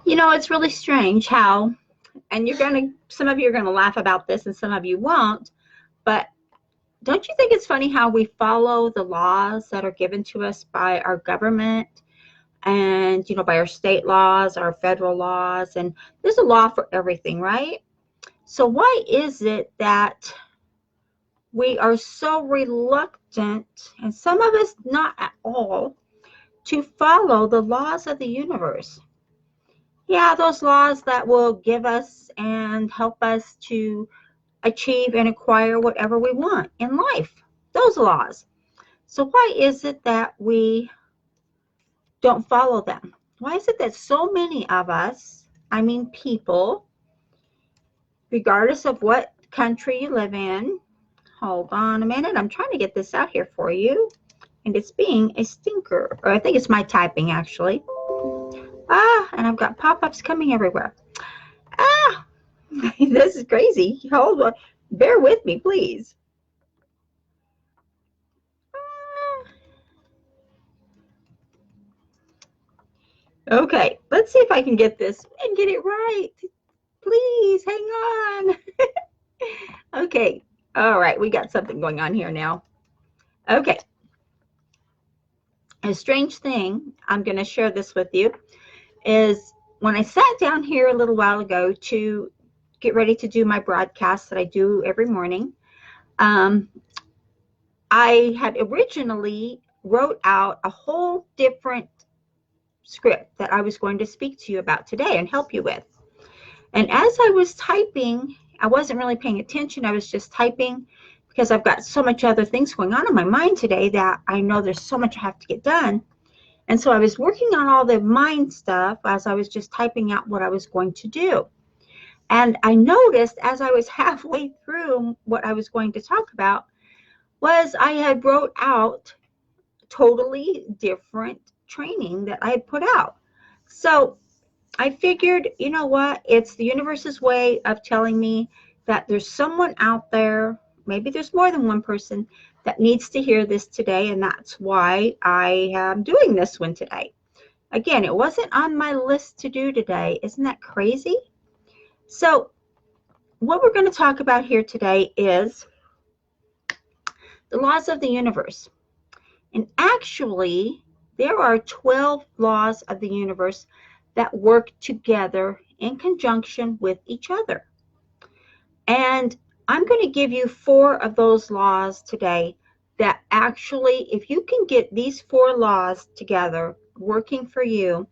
You know, it's really strange how, and some of you are going to laugh about this and some of you won't, but don't you think it's funny how we follow the laws that are given to us by our government and, by our state laws, our federal laws, and there's a law for everything, right? So why is it that we are so reluctant, and some of us not at all, to follow the laws of the universe? Yeah, those laws that will give us and help us to achieve and acquire whatever we want in life. Those laws. So why is it that we don't follow them? Why is it that so many of us, I mean people, regardless of what country you live in, hold on a minute, I'm trying to get this out here for you, and it's being a stinker, or I think it's my typing actually. And I've got pop-ups coming everywhere. This is crazy. Hold on. Bear with me, please. Okay, let's see if I can get this and get it right. Please, hang on. Okay, all right, we got something going on here now. Okay. A strange thing, I'm going to share this with you, is when I sat down here a little while ago to get ready to do my broadcast that I do every morning, I had originally wrote out a whole different script that I was going to speak to you about today and help you with. And as I was typing, I wasn't really paying attention. I was just typing because I've got so much other things going on in my mind today that I know there's so much I have to get done. And so I was working on all the mind stuff as I was just typing out what I was going to do. And I noticed as I was halfway through what I was going to talk about was I had wrote out totally different training that I had put out. So I figured, you know what, it's the universe's way of telling me that there's someone out there, maybe there's more than one person, that needs to hear this today, and that's why I am doing this one today. Again, it wasn't on my list to do today. Isn't that crazy? So what we're going to talk about here today is the laws of the universe. And actually, there are 12 laws of the universe that work together in conjunction with each other. And I'm going to give you 4 of those laws today that actually, if you can get these 4 laws together working for you,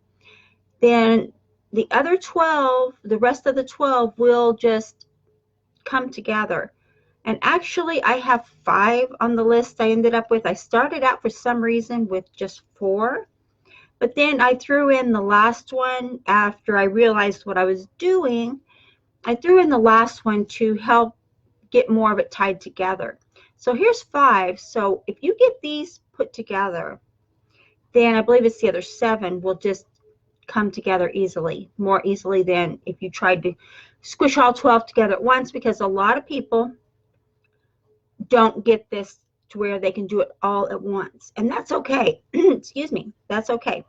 then the other 12, the rest of the 12 will just come together. And actually, I have 5 on the list I ended up with. I started out for some reason with just 4. But then I threw in the last one after I realized what I was doing. I threw in the last one to help get more of it tied together. So here's 5. So if you get these put together, then I believe it's the other 7 will just come together easily, more easily than if you tried to squish all 12 together at once, because a lot of people don't get this to where they can do it all at once. And that's okay. Excuse me. That's okay.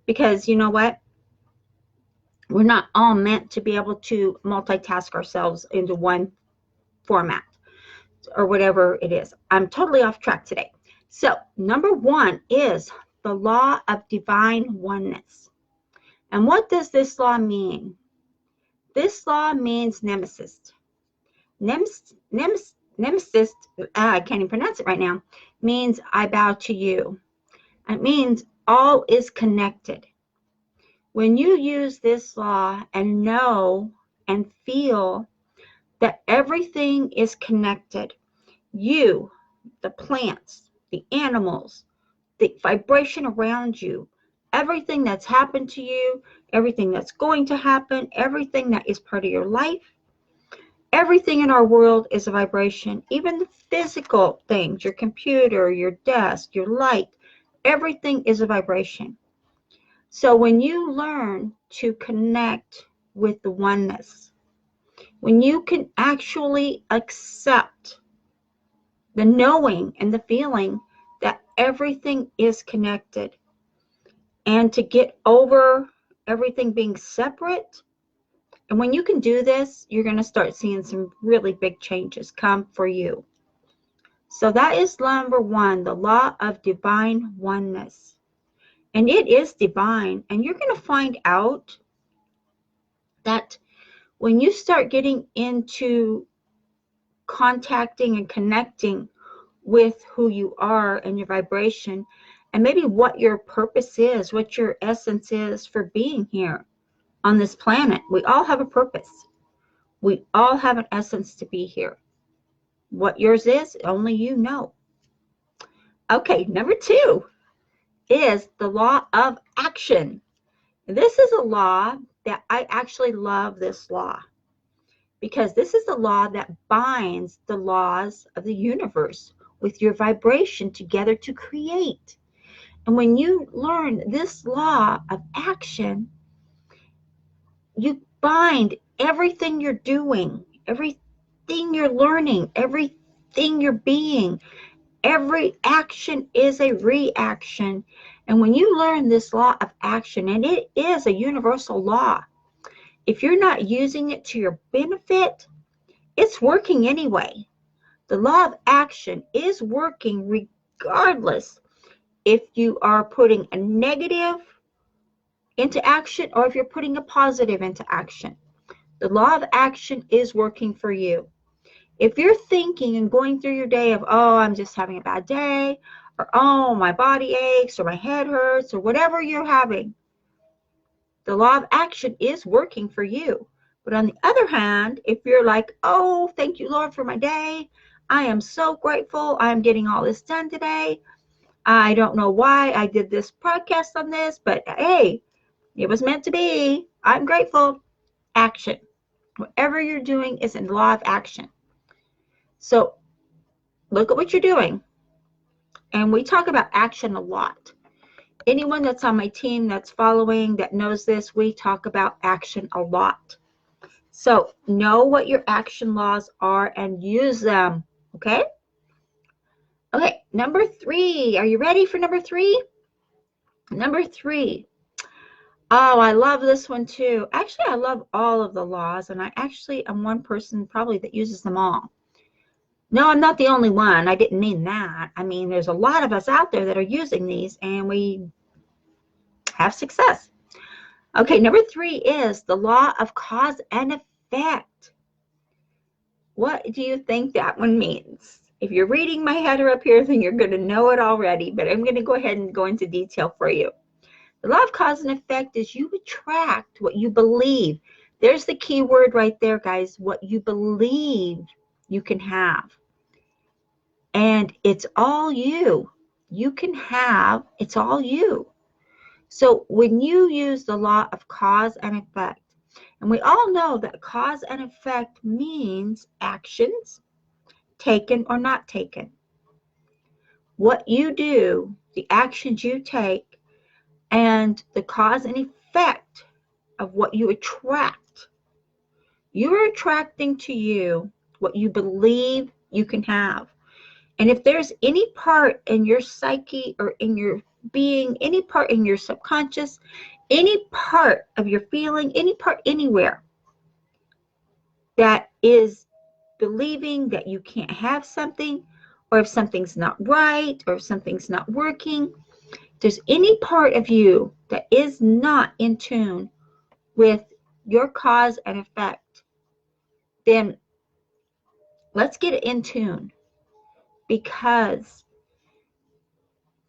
Because you know what? We're not all meant to be able to multitask ourselves into one format or whatever it is. I'm totally off track today. So number 1 is the law of divine oneness. And what does this law mean? This law means Namest. Namest, I can't even pronounce it right now, means I bow to you. It means all is connected. When you use this law and know and feel that everything is connected, you, the plants, the animals, the vibration around you, everything that's happened to you, everything that's going to happen, everything that is part of your life, everything in our world is a vibration. Even the physical things, your computer, your desk, your light, everything is a vibration. So when you learn to connect with the oneness, when you can actually accept the knowing and the feeling that everything is connected, and to get over everything being separate. And when you can do this, you're going to start seeing some really big changes come for you. So that is number one, the law of divine oneness. And it is divine. And you're going to find out that when you start getting into contacting and connecting with who you are and your vibration, and maybe what your purpose is, what your essence is for being here on this planet. We all have a purpose. We all have an essence to be here. What yours is, only you know. Okay, number two is the law of action. This is a law that I actually love, this law, because this is the law that binds the laws of the universe with your vibration together to create. And when you learn this law of action, you bind everything you're doing, everything you're learning, everything you're being. Every action is a reaction. And when you learn this law of action, and it is a universal law, if you're not using it to your benefit, it's working anyway. The law of action is working regardless if you are putting a negative into action or if you're putting a positive into action. The law of action is working for you. If you're thinking and going through your day of, oh, I'm just having a bad day, or oh, my body aches, or my head hurts, or whatever you're having, the law of action is working for you. But on the other hand, if you're like, oh, thank you, Lord, for my day. I am so grateful. I'm getting all this done today. I don't know why I did this podcast on this, but hey, it was meant to be. I'm grateful. Action. Whatever you're doing is in the law of action. So look at what you're doing. And we talk about action a lot. Anyone that's on my team that's following, that knows this, we talk about action a lot. So know what your action laws are and use them. Okay? Okay, number three. Are you ready for number three? Number three. Oh, I love this one too. Actually, I love all of the laws, and I actually am one person probably that uses them all. No, I'm not the only one. I didn't mean that. I mean, there's a lot of us out there that are using these, and we have success. Okay, number three is the law of cause and effect. What do you think that one means? If you're reading my header up here, then you're going to know it already, but I'm going to go ahead and go into detail for you. The law of cause and effect is you attract what you believe. There's the key word right there, guys. What you believe you can have. And it's all you. You can have, it's all you. So when you use the law of cause and effect, and we all know that cause and effect means actions taken or not taken. What you do, the actions you take, and the cause and effect of what you attract. You are attracting to you what you believe you can have. And if there's any part in your psyche or in your being, any part in your subconscious, any part of your feeling, any part anywhere that is believing that you can't have something, or if something's not right, or if something's not working, if there's any part of you that is not in tune with your cause and effect, then let's get it in tune, because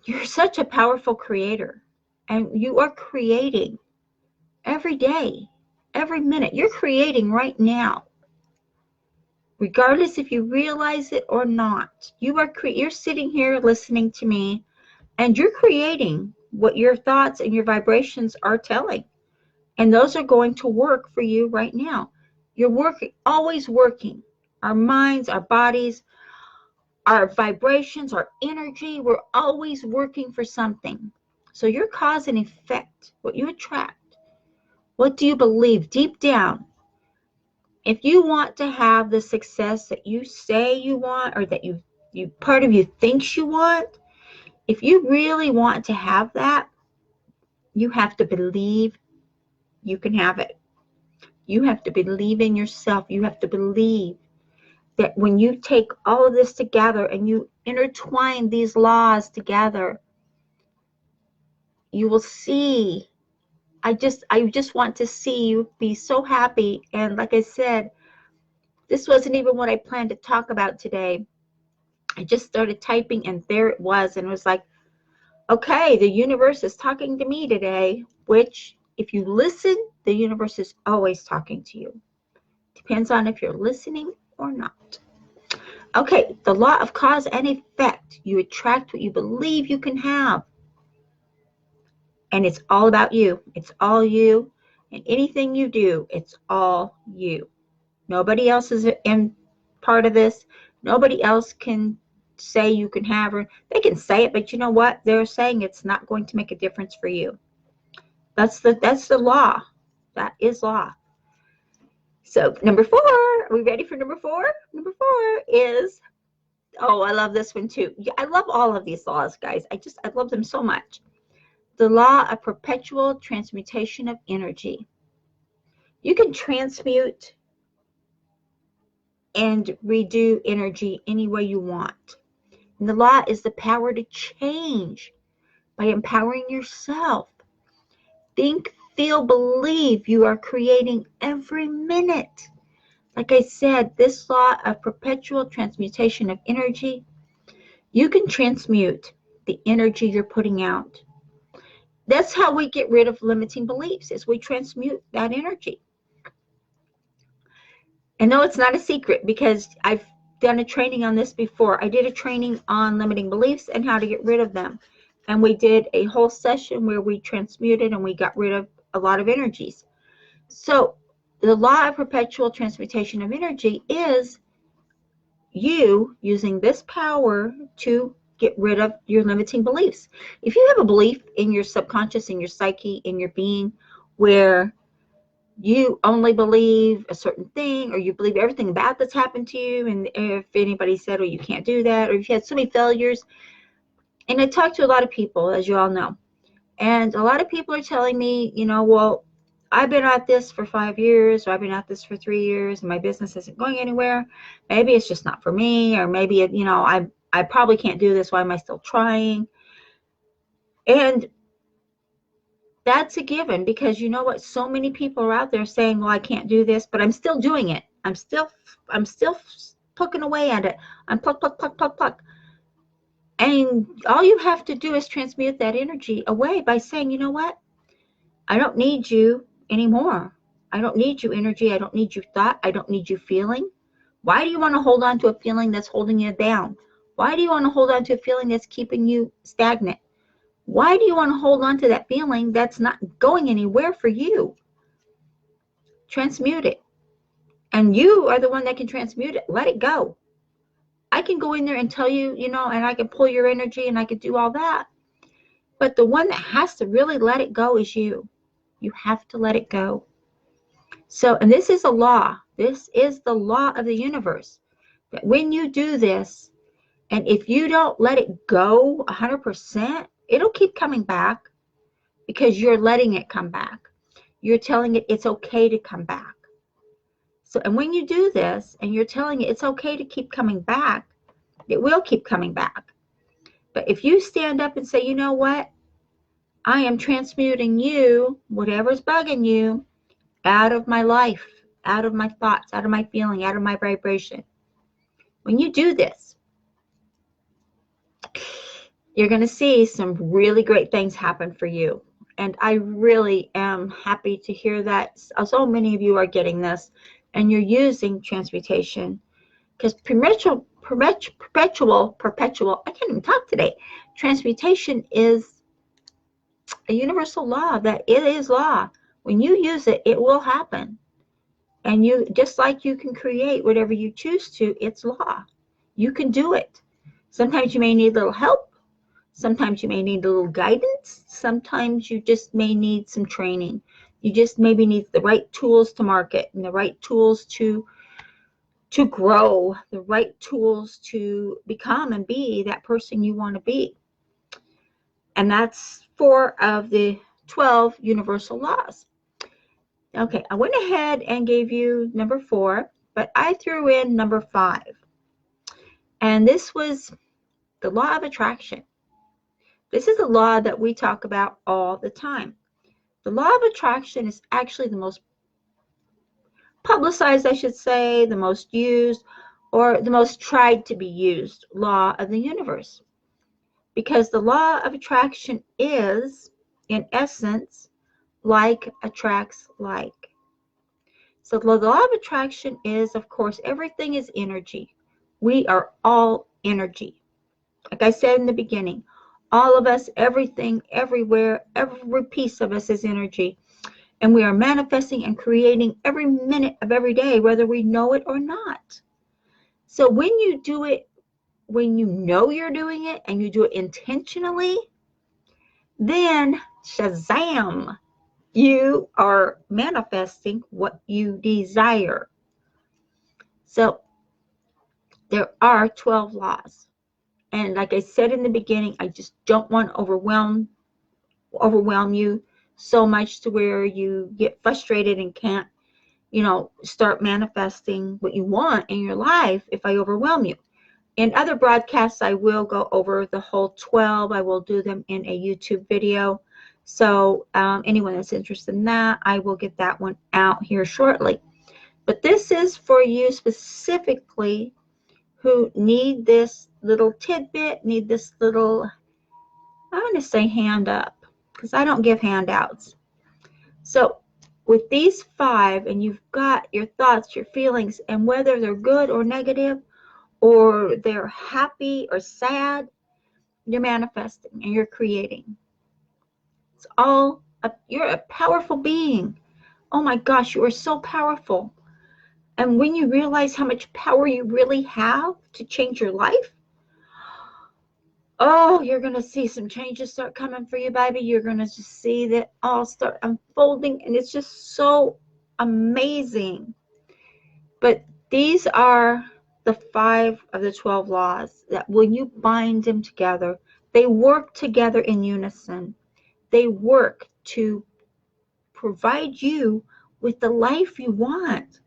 you're such a powerful creator, and you are creating every day, every minute. You're creating right now, regardless if you realize it or not. You're sitting here listening to me, and you're creating what your thoughts and your vibrations are telling, and those are going to work for you right now. You're working, always working. Our minds, our bodies, our vibrations, our energy, we're always working for something. So your cause and effect, what you attract, what do you believe deep down? If you want to have the success that you say you want, or that you part of you thinks you want, if you really want to have that, you have to believe you can have it. You have to believe in yourself. You have to believe that when you take all of this together and you intertwine these laws together, you will see. I just want to see you be so happy. And like I said, this wasn't even what I planned to talk about today. I just started typing and there it was. And it was like, okay, the universe is talking to me today, which if you listen, the universe is always talking to you. Depends on if you're listening or not. Okay, the law of cause and effect. You attract what you believe you can have. And it's all about you. It's all you. And anything you do, it's all you. Nobody else is in part of this. Nobody else can say you can have her. They can say it, but you know what? They're saying it's not going to make a difference for you. That's the law. That is law. So number 4, are we ready for number 4? Number 4 is, oh, I love this one too. I love all of these laws, guys. I love them so much. The law of perpetual transmutation of energy. You can transmute and redo energy any way you want. And the law is the power to change by empowering yourself. Think, feel, believe you are creating every minute. Like I said, this law of perpetual transmutation of energy, you can transmute the energy you're putting out. That's how we get rid of limiting beliefs, is we transmute that energy. And no, it's not a secret because I've done a training on this before. I did a training on limiting beliefs and how to get rid of them. And we did a whole session where we transmuted and we got rid of a lot of energies. So the law of perpetual transmutation of energy is you using this power to get rid of your limiting beliefs. If you have a belief in your subconscious, in your psyche, in your being, where you only believe a certain thing, or you believe everything bad that's happened to you, and if anybody said, oh, you can't do that, or if you had so many failures. And I talk to a lot of people, as you all know, and a lot of people are telling me, well, I've been at this for 5 years, or I've been at this for 3 years, and my business isn't going anywhere. Maybe it's just not for me, or maybe, I probably can't do this. Why am I still trying? And that's a given, because you know what? So many people are out there saying, well, I can't do this, but I'm still doing it. I'm still plucking away at it. I'm pluck. And all you have to do is transmute that energy away by saying, you know what? I don't need you anymore. I don't need you energy. I don't need you thought. I don't need you feeling. Why do you want to hold on to a feeling that's holding you down? Why do you want to hold on to a feeling that's keeping you stagnant? Why do you want to hold on to that feeling that's not going anywhere for you? Transmute it. And you are the one that can transmute it. Let it go. I can go in there and tell you, and I can pull your energy and I can do all that. But the one that has to really let it go is you. You have to let it go. So, and this is a law. This is the law of the universe. That when you do this, and if you don't let it go 100%, it'll keep coming back because you're letting it come back. You're telling it it's okay to come back. So, and when you do this and you're telling it it's okay to keep coming back, it will keep coming back. But if you stand up and say, you know what? I am transmuting you, whatever's bugging you, out of my life, out of my thoughts, out of my feeling, out of my vibration. When you do this, you're going to see some really great things happen for you. And I really am happy to hear that so many of you are getting this and you're using transmutation, because perpetual, I can't even talk today. Transmutation is a universal law, that it is law. When you use it, it will happen. And you, just like you can create whatever you choose to, it's law. You can do it. Sometimes you may need a little help. Sometimes you may need a little guidance. Sometimes you just may need some training. You just maybe need the right tools to market and the right tools to grow, the right tools to become and be that person you want to be. And that's 4 of the 12 universal laws. Okay, I went ahead and gave you number 4, but I threw in number 5. And this was the law of attraction. This is a law that we talk about all the time. The law of attraction is actually the most publicized, I should say, the most used, or the most tried to be used law of the universe. Because the law of attraction is, in essence, like attracts like. So the law of attraction is, of course, everything is energy. We are all energy. Like I said in the beginning, all of us, everything, everywhere, every piece of us is energy. And we are manifesting and creating every minute of every day, whether we know it or not. So when you do it, when you know you're doing it and you do it intentionally, then shazam, you are manifesting what you desire. So there are 12 laws. And like I said in the beginning, I just don't want to overwhelm you so much to where you get frustrated and can't, start manifesting what you want in your life if I overwhelm you. In other broadcasts, I will go over the whole 12. I will do them in a YouTube video. So anyone that's interested in that, I will get that one out here shortly. But this is for you specifically who need this little tidbit, need this little, I'm going to say hand up, because I don't give handouts. So with these 5, and you've got your thoughts, your feelings, and whether they're good or negative, or they're happy or sad, you're manifesting and you're creating. It's all, you're a powerful being. Oh my gosh, you are so powerful. And when you realize how much power you really have to change your life, oh, you're going to see some changes start coming for you, baby. You're going to just see that all start unfolding, and it's just so amazing. But these are the 5 of the 12 laws that when you bind them together, they work together in unison. They work to provide you with the life you want,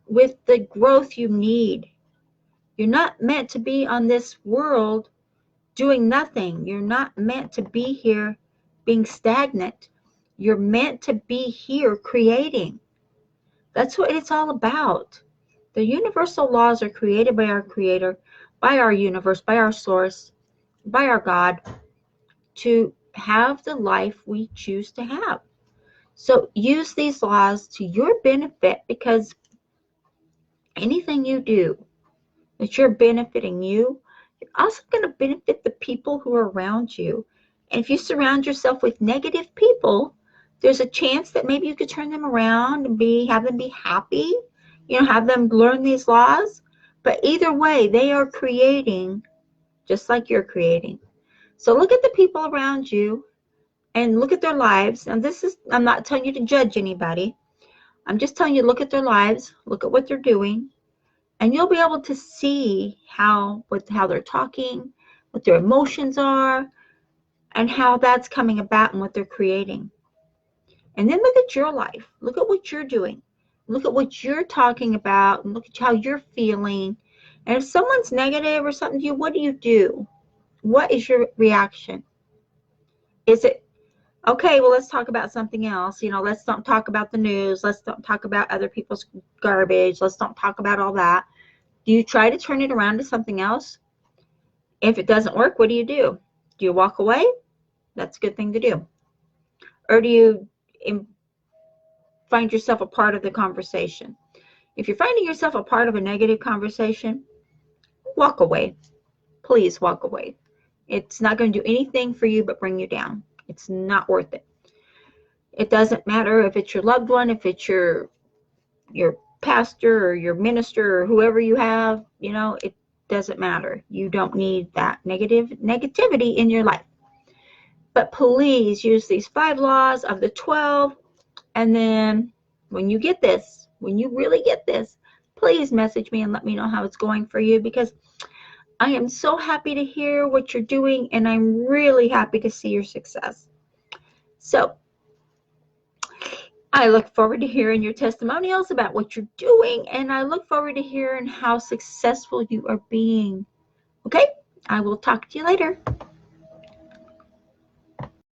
with the growth you need. You're not meant to be on this world doing nothing. You're not meant to be here being stagnant. You're meant to be here creating. That's what it's all about. The universal laws are created by our Creator, by our universe, by our source, by our God, to have the life we choose to have. So use these laws to your benefit, because anything you do that you're benefiting you, you're also going to benefit the people who are around you. And if you surround yourself with negative people, there's a chance that maybe you could turn them around and have them be happy, have them learn these laws. But either way, they are creating just like you're creating. So look at the people around you and look at their lives. And I'm not telling you to judge anybody. I'm just telling you, look at their lives, look at what they're doing, and you'll be able to see how they're talking, what their emotions are, and how that's coming about and what they're creating. And then look at your life. Look at what you're doing. Look at what you're talking about, and look at how you're feeling. And if someone's negative or something to you, what do you do? What is your reaction? Is it, okay, well, let's talk about something else. Let's don't talk about the news. Let's don't talk about other people's garbage. Let's don't talk about all that. Do you try to turn it around to something else? If it doesn't work, what do you do? Do you walk away? That's a good thing to do. Or do you find yourself a part of the conversation? If you're finding yourself a part of a negative conversation, walk away. Please walk away. It's not going to do anything for you but bring you down. It's not worth it. It doesn't matter if it's your loved one, if it's your pastor or your minister or whoever you have, it doesn't matter. You don't need that negativity in your life. But please use these 5 laws of the 12. And then when you really get this, please message me and let me know how it's going for you, because I am so happy to hear what you're doing, and I'm really happy to see your success. So I look forward to hearing your testimonials about what you're doing, and I look forward to hearing how successful you are being. Okay? I will talk to you later.